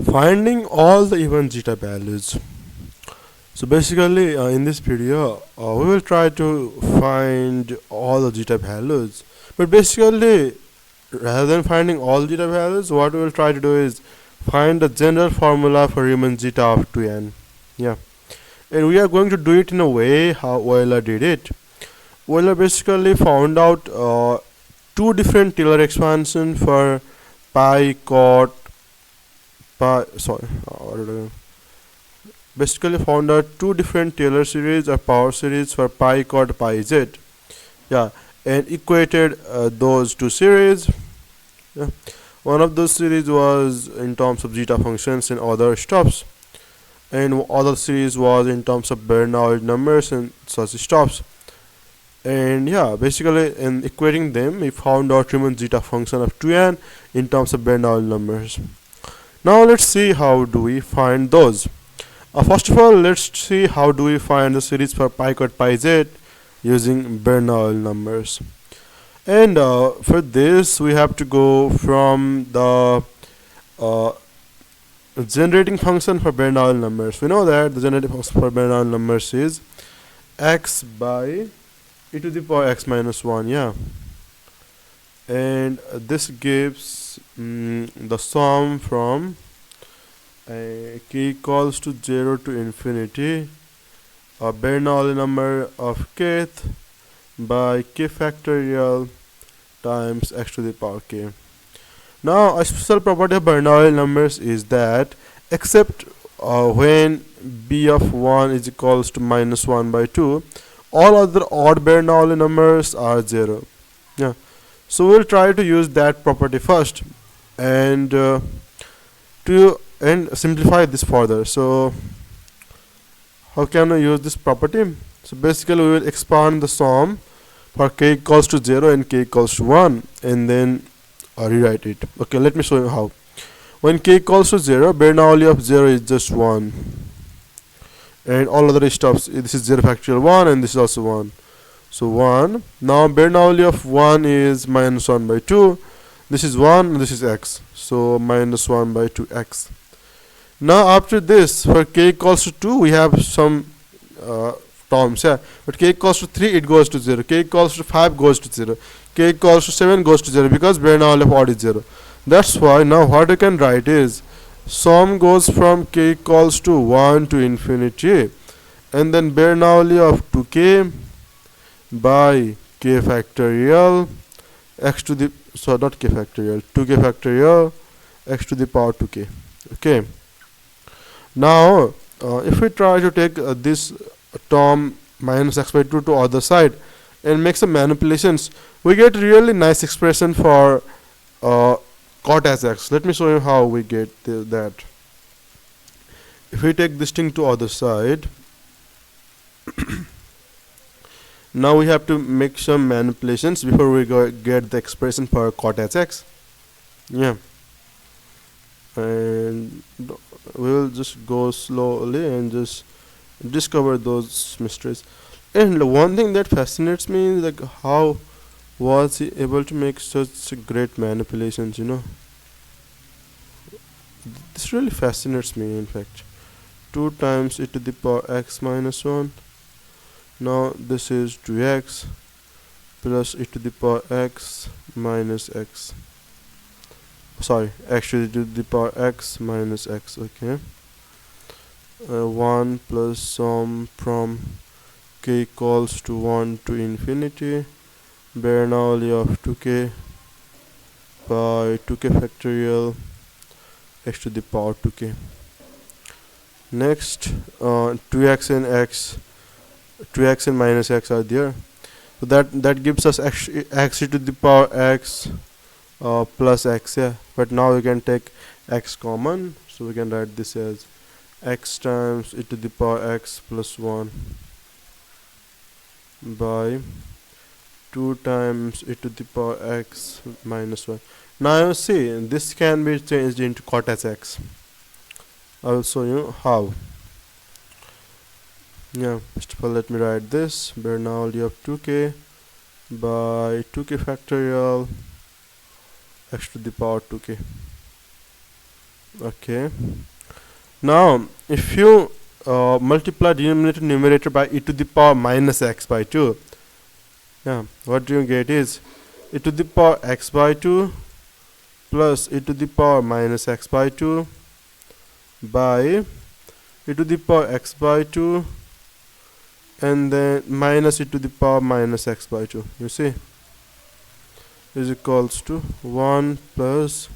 Finding all the even zeta values. So basically, in this video, we will try to find all the zeta values. But basically, rather than finding all zeta values, what we will try to do is find the general formula for Riemann zeta of 2n. Yeah, and we are going to do it in a way how Euler did it. Euler basically found out two different Taylor expansion for pi cot pi. Sorry, basically found out two different Taylor series or power series for pi cot pi z. Yeah, and equated those two series. Yeah. One of those series was in terms of zeta functions and other stops, and other series was in terms of Bernoulli numbers and such stops. And yeah, basically in equating them, we found out Riemann zeta function of 2n in terms of Bernoulli numbers. Now let's see how do we find those. First of all, let's see how do we find the series for pi cot pi z using Bernoulli numbers. And for this, we have to go from the uh, generating function for Bernoulli numbers. We know that the generating function for Bernoulli numbers is x by e to the power x minus 1. Yeah, and this gives the sum from k equals to 0 to infinity a Bernoulli number of kth by k factorial times x to the power k. Now a special property of Bernoulli numbers is that except when b of 1 is equals to minus 1 by 2, all other odd Bernoulli numbers are 0. Yeah, so we'll try to use that property first and to simplify this further. So how can we use this property? So basically we will expand the sum for k equals to 0 and k equals to 1 and then rewrite it. Okay, let me show you how. When k equals to 0, Bernoulli of 0 is just 1, and all other stuffs, this is 0 factorial 1 and this is also 1. So 1. Now Bernoulli of 1 is minus 1 by 2. This is 1 and this is x. So minus 1 by 2x. Now after this, for k equals to 2, we have some terms. Yeah, but k equals to 3, it goes to 0. K equals to 5 goes to 0. K equals to 7 goes to 0 because Bernoulli of odd is 0. That's why now what we can write is sum goes from k equals to 1 to infinity, and then Bernoulli of 2k by k factorial x to the, so not k factorial, 2k factorial x to the power 2k. Okay, now if we try to take this term minus x by 2 to other side and make some manipulations, we get really nice expression for cot as x. Let me show you how we get that. If we take this thing to other side, now we have to make some manipulations before we get the expression for cot as x. Yeah, and we will just go slowly and just discover those mysteries. And one thing that fascinates me is like how was he able to make such great manipulations, you know. This really fascinates me, in fact. 2 times e to the power x minus 1. Now this is 2x plus e to the power x minus x. Sorry, x to the power x minus x. Okay. 1 plus sum from k equals to 1 to infinity Bernoulli of 2k by 2k factorial x to the power 2k. Next, 2x and minus x are there, so that gives us x e to the power x plus x. Yeah, but now we can take x common, so we can write this as x times e to the power x plus 1 by 2 times e to the power x minus 1. Now you see this can be changed into cot as x. I will show you how. Yeah, first of all let me write this Bernoulli of 2k by 2k factorial x to the power 2k. Okay. Now, if you multiply denominator numerator by e to the power minus x by 2, yeah, what do you get is e to the power x by 2 plus e to the power minus x by 2 by e to the power x by 2 and then minus e to the power minus x by 2. You see, is equals to 1 plus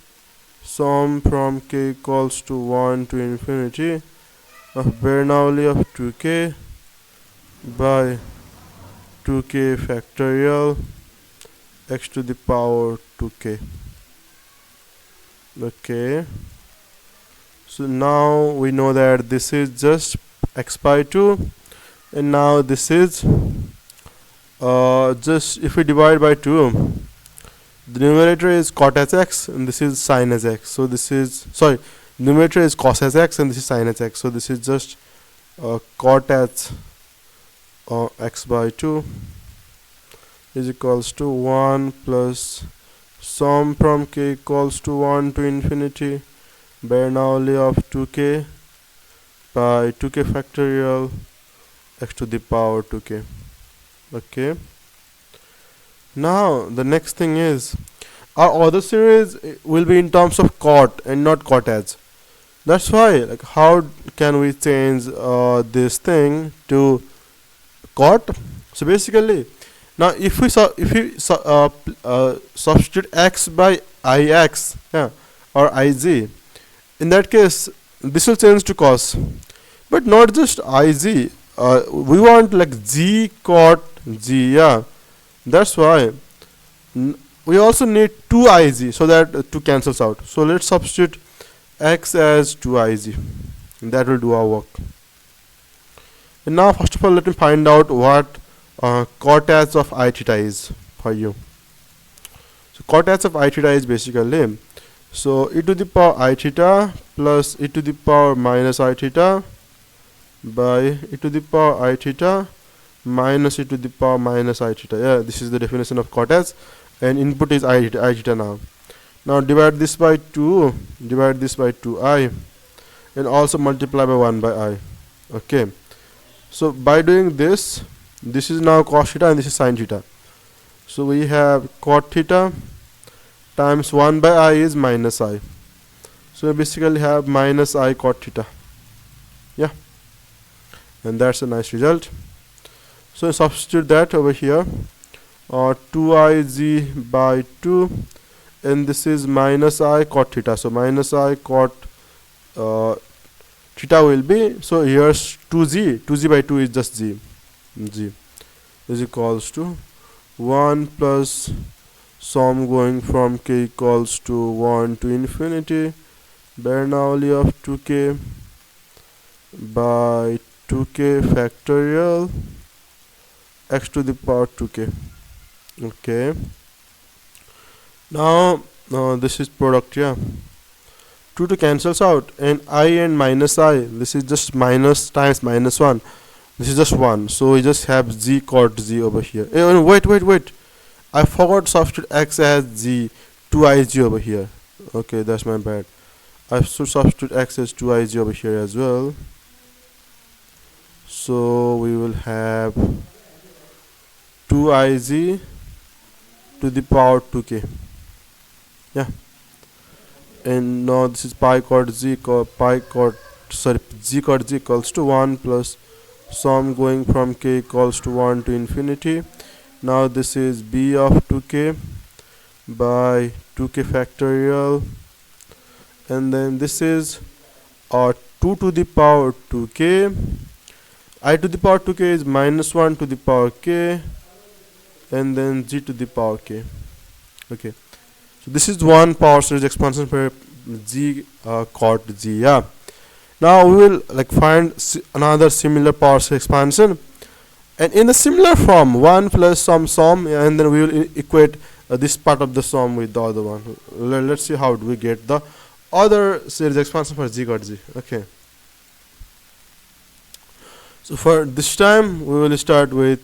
sum from k equals to 1 to infinity of Bernoulli of 2k by 2k factorial x to the power 2k. Okay, so now we know that this is just x by 2, and now this is just if we divide by 2, the numerator is cot as x and this is sin as x. So this is, sorry, numerator is cos as x and this is sin as x. So this is just cot as x by 2 is equals to 1 plus sum from k equals to 1 to infinity Bernoulli of 2k by 2k factorial x to the power 2k. Okay. Now the next thing is our other series will be in terms of cot and not cot as. That's why, like, how can we change this thing to cot? So basically, now if we substitute x by ix, yeah, or iz, in that case this will change to cos. But not just iz, we want like g cot g, yeah. That's why we also need 2iz so that 2 cancels out. So let's substitute x as 2iz. That will do our work. And now first of all let me find out what cot as of I theta is for you. So cot as of I theta is basically, so e to the power I theta plus e to the power minus I theta by e to the power I theta minus e to the power minus I theta. Yeah, this is the definition of cot as, and input is I theta now. Now divide this by 2, divide this by 2i, and also multiply by 1 by I. Okay, so by doing this, this is now cos theta and this is sin theta. So we have cot theta times 1 by I is minus I. So we basically have minus I cot theta. Yeah, and that's a nice result. So substitute that over here, 2iz by 2, and this is minus I cot theta. So minus I cot theta will be, so here's 2z by 2 is just z is equals to 1 plus sum going from k equals to 1 to infinity Bernoulli of 2k by 2k factorial x to the power 2k. Okay, now this is product, yeah, 2 cancels out, and I and minus I, this is just minus times minus 1, this is just 1, so we just have z cot z over here. Wait, I forgot to substitute x as z, 2iz over here. Okay, that's my bad. I should substitute x as 2iz over here as well. So we will have 2iz to the power 2k. Yeah, and now this is pi cot z z cot z equals to 1 plus sum going from k equals to 1 to infinity. Now this is b of 2k by 2k factorial, and then this is 2 to the power 2k. I to the power 2k is minus 1 to the power k, and then z to the power k. Okay, so this is one power series expansion for z cot z. Yeah, now we will like find another similar power series expansion, and in a similar form, 1 plus some sum, and then we will equate this part of the sum with the other one. Let's see how do we get the other series expansion for z cot z. Okay, so for this time we will start with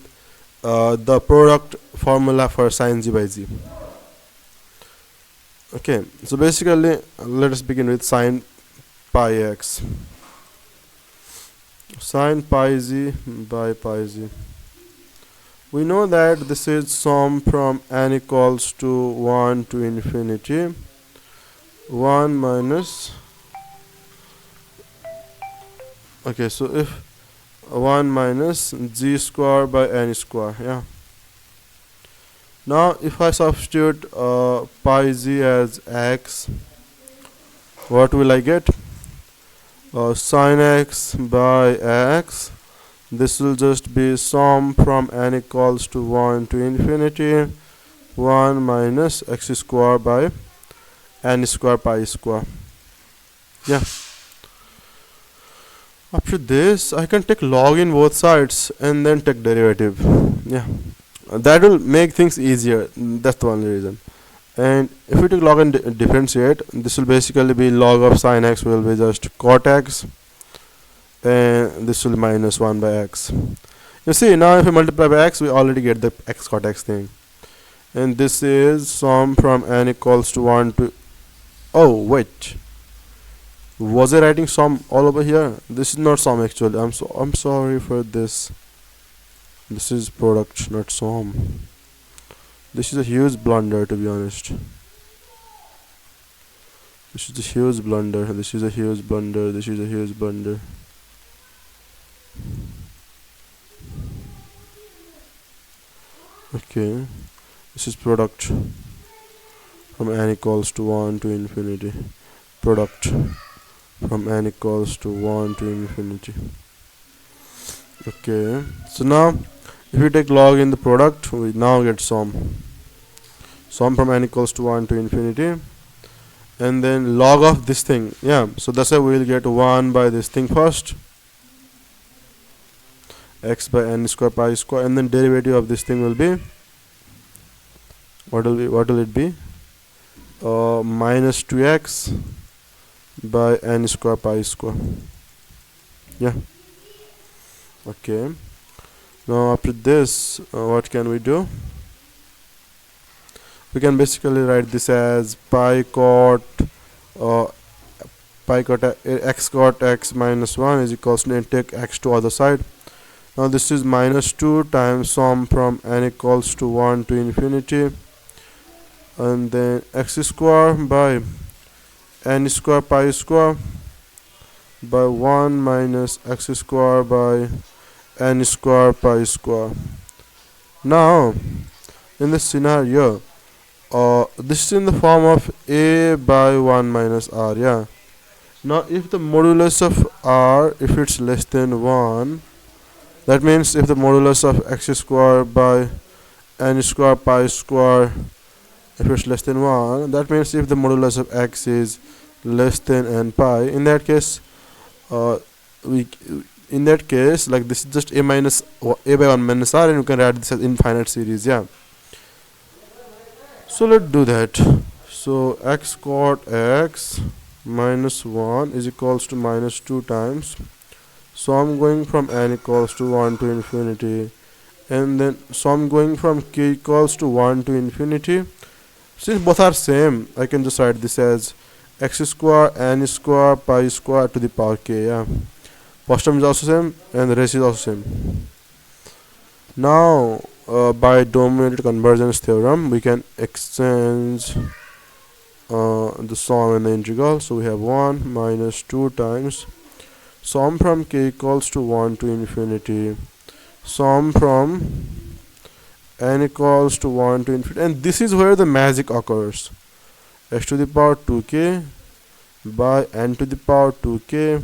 the product formula for sin z by z. Okay, so basically let us begin with sin pi x. Sine pi z by pi z. We know that this is sum from n equals to 1 to infinity 1 minus, okay, so if 1 minus z square by n square, yeah. Now if I substitute pi z as x, what will I get? Sine x by x. This will just be sum from n equals to 1 to infinity 1 minus x square by n square pi square. Yeah. After this, I can take log in both sides and then take derivative. Yeah. That will make things easier. That's the only reason. And if we take log and differentiate, this will basically be log of sine x will be just cot x, and this will be minus 1 by x. You see, now if we multiply by x, we already get the x cot x thing. And this is sum from n equals to 1 to, oh wait, was I writing sum all over here? This is not sum actually. I'm sorry for this. This is product, not sum. This is a huge blunder, to be honest. This is a huge blunder. This is a huge blunder. This is a huge blunder. Okay, this is product from n equals to 1 to infinity. Product from n equals to 1 to infinity. Okay, so now if we take log in the product, we now get sum from n equals to 1 to infinity, and then log of this thing. Yeah, so that's why we will get 1 by this thing first, x by n square pi square, and then derivative of this thing will be, what will it be? Minus 2x by n square pi square. Yeah. Okay, now after this, what can we do? We can basically write this as pi cot x cot x minus 1 is equals to, and take x to other side. Now this is minus 2 times sum from n equals to 1 to infinity, and then x square by n square pi square by 1 minus x square by n square pi square. Now in this scenario, this is in the form of a by 1 minus r. Yeah. Now if the modulus of r, if it's less than 1, that means if the modulus of x square by n square pi square, if it's less than 1, that means if the modulus of x is less than n pi, in that case like this is just a by 1 minus r, and you can write this as infinite series. Yeah, so let's do that. So x cot x minus 1 is equals to minus 2 times, so I'm going from n equals to 1 to infinity, and then so I'm going from k equals to 1 to infinity. Since both are same, I can just write this as x square n square pi square to the power k. Yeah, first term is also same and the rest is also same. Now by dominated convergence theorem, we can exchange the sum and the integral. So we have 1 minus 2 times sum from k equals to 1 to infinity, sum from n equals to 1 to infinity, and this is where the magic occurs. X to the power 2k by n to the power 2k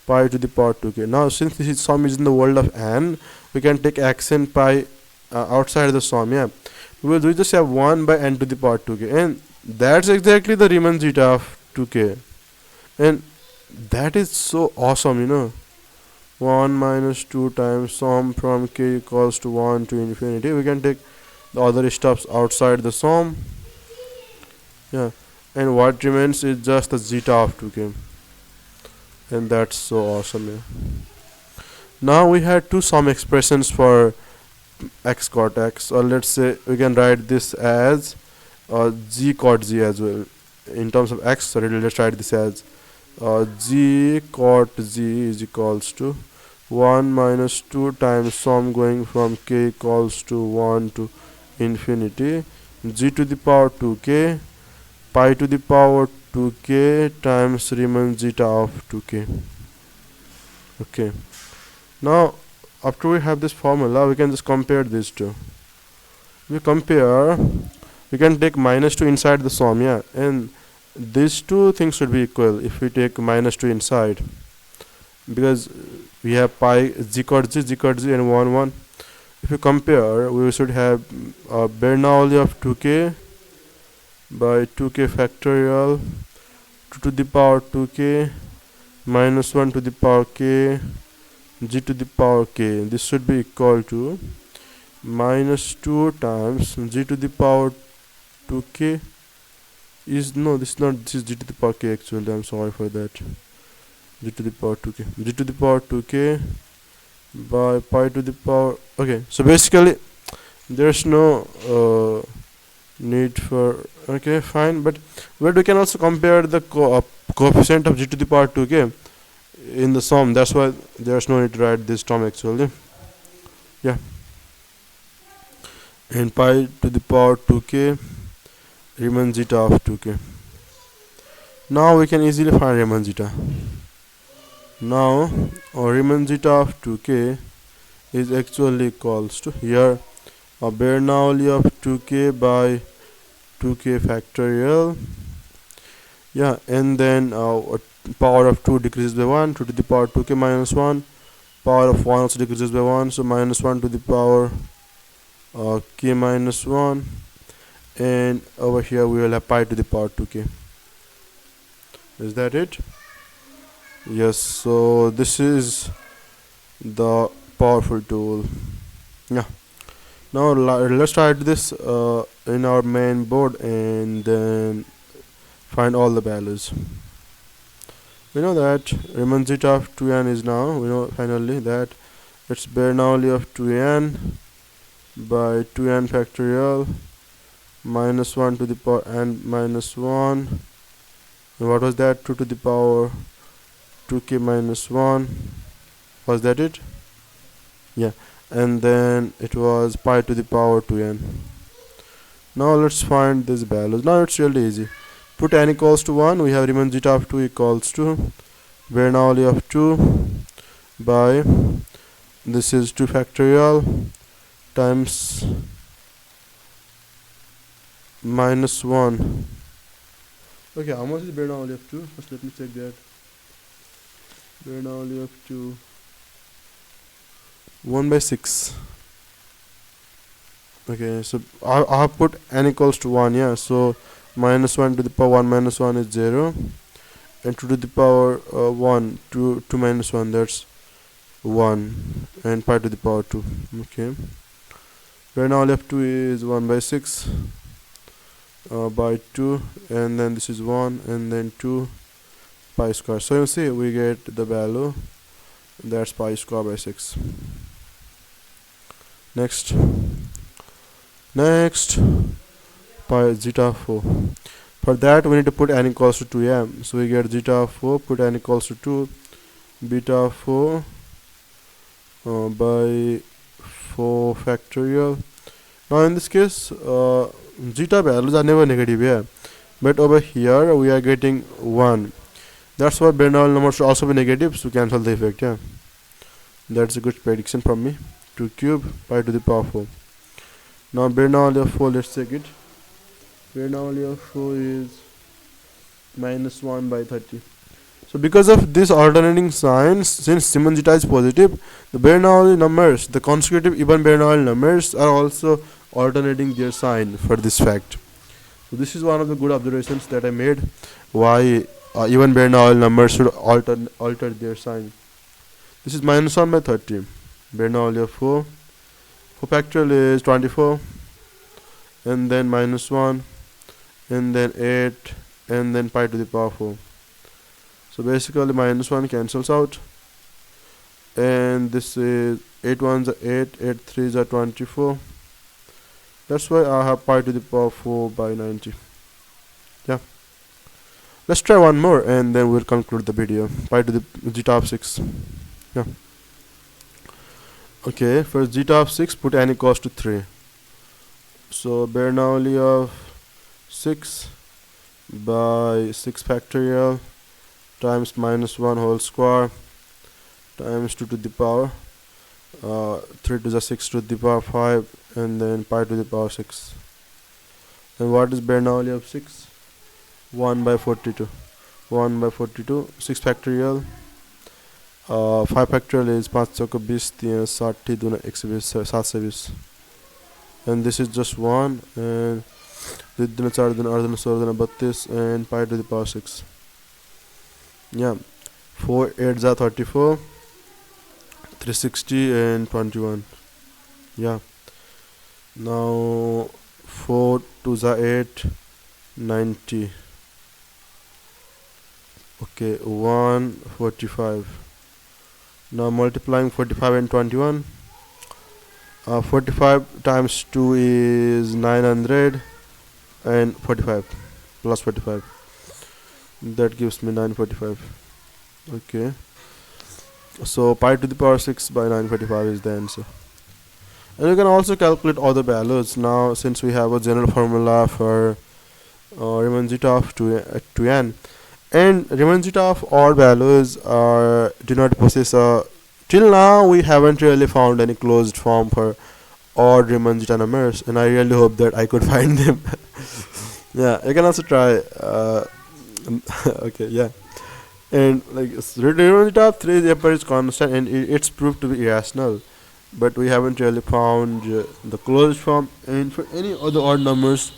pi to the power 2k. Now since this is sum is in the world of n, we can take x and pi outside the sum. Yeah, we just have 1 by n to the power 2k, and that's exactly the Riemann zeta of 2k, and that is so awesome, you know. 1 minus 2 times sum from k equals to 1 to infinity. We can take the other stuffs outside the sum. Yeah, and what remains is just the zeta of 2k, and that's so awesome. Yeah. Now we had two sum expressions for x cot x, or let's say we can write this as z cot z as well. In terms of x, sorry, let's write this as g cot z is equals to 1 minus 2 times sum going from k equals to 1 to infinity g to the power 2k pi to the power 2k times Riemann zeta of 2k. Okay, now after we have this formula we can just compare these two. We compare, we can take minus 2 inside the sum, yeah, and these two things should be equal if we take minus 2 inside, because we have pi z cot z and 1 1. If you compare, we should have Bernoulli of 2k by 2k factorial 2 to the power 2k minus 1 to the power k g to the power k. This should be equal to minus 2 times g to the power 2k is, no, this is not, this is g to the power k actually, I'm sorry for that. G to the power 2k, g to the power 2k by pi to the power. Okay, so basically there's no need for, okay fine, but we can also compare the coefficient of g to the power 2k in the sum, that's why there's no need to write this term actually, yeah. And pi to the power 2k Riemann zeta of 2k. Now we can easily find Riemann zeta. Now Riemann zeta of 2k is actually equals to, here a Bernoulli of 2k by 2k factorial, yeah, and then power of 2 decreases by 1, 2 to the power 2k minus 1, power of 1 also decreases by 1, so minus 1 to the power k minus 1, and over here we will have pi to the power 2k. Is that it? Yes, so this is the powerful tool, yeah. Now let's try this in our main board and then find all the values. We know that Riemann zeta of 2n is, now we know finally that it's Bernoulli of 2n by 2n factorial minus 1 to the power n minus 1, and what was that, 2 to the power 2k minus 1, was that it? Yeah, and then it was pi to the power 2n. Now let's find these values. Now it's really easy. Put n equals to 1, we have Riemann zeta of 2 equals to Bernoulli of 2 by, this is 2 factorial times minus 1. Okay, how much is Bernoulli of 2? First let me check that. Bernoulli of 2, 1 by 6. Okay, so I have put n equals to 1, yeah, so minus 1 to the power 1 minus 1 is 0, and 2 to the power 1, 2 minus 1, that's 1, and pi to the power 2. Okay, Bernoulli of 2 is 1 by 6 by 2, and then this is 1, and then 2 pi square. So you see we get the value, that's pi square by 6. Next pi zeta 4. For that we need to put n equals to 2m, so we get zeta 4, put n equals to 2, beta 4 by 4 factorial. Now in this case zeta values are never negative, yeah, but over here we are getting 1, that's why Bernoulli number should also be negative, so cancel the effect, yeah. That's a good prediction from me. 2 cube pi to the power 4. Now Bernoulli of 4, let's check it. Bernoulli of 4 is minus 1 by 30. So because of this alternating signs, since Riemann zeta is positive, the Bernoulli numbers, the consecutive even Bernoulli numbers, are also alternating their sign for this fact. So this is one of the good observations that I made, why even Bernoulli numbers should alter their sign. This is minus 1 by 30. Bernoulli of 4. 4 factorial is 24, and then minus 1, and then 8, and then pi to the power 4. So basically minus 1 cancels out, and this is 8 1s are 8, 8 3s are 24. That's why I have pi to the power 4 by 90. Yeah. Let's try one more and then we'll conclude the video. Pi to the zeta of 6. Yeah. Okay, for zeta of 6, put n equals to 3. So Bernoulli of 6 by 6 factorial times minus 1 whole square times 2 to the power 3 to the 6 to the power 5 and then pi to the power 6. And what is Bernoulli of 6? 1 by 42. 1 by 42, 6 factorial 5 factorial is 5 चौको 20 60 दूना 120 720 and this is just 1 and 2 दूना 4 दूना 8 दूना 16 दूना 32 and pi to the power 6. Yeah, 4 8 are 34, 360 and 21. Yeah, now 4 2 are 8, 90. Okay, 145. Now multiplying 45 and 21. 45 times 2 is 900 and 45 plus 45. That gives me 945. Okay. So pi to the power 6 by 945 is the answer. And you can also calculate other values. Now since we have a general formula for Riemann zeta of 2n, and Riemann zeta of odd values do not possess a, till now we haven't really found any closed form for odd Riemann zeta numbers, and I really hope that I could find them. Yeah, you can also try okay, yeah. And like Riemann zeta of 3 is constant and it's proved to be irrational, but we haven't really found the closed form. And for any other odd numbers,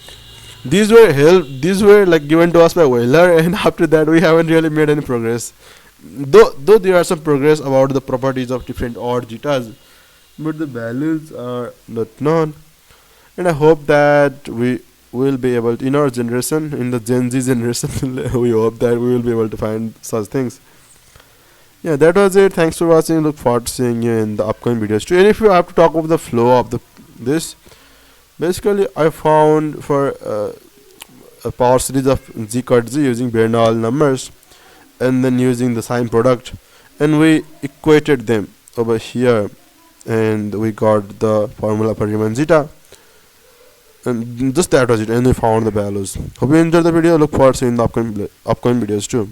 these were like given to us by Euler, and after that we haven't really made any progress. Though there are some progress about the properties of different odd zetas, but the values are not known. And I hope that we will be able to, in our generation, in the Gen Z generation, we hope that we will be able to find such things. Yeah, that was it. Thanks for watching. Look forward to seeing you in the upcoming videos too. And if you have to talk about the flow of this, basically I found for a power series of z cut z using Bernoulli numbers and then using the sign product, and we equated them over here and we got the formula for Riemann zeta, and just that was it, and we found the values. Hope you enjoyed the video. Look forward to seeing the upcoming videos too.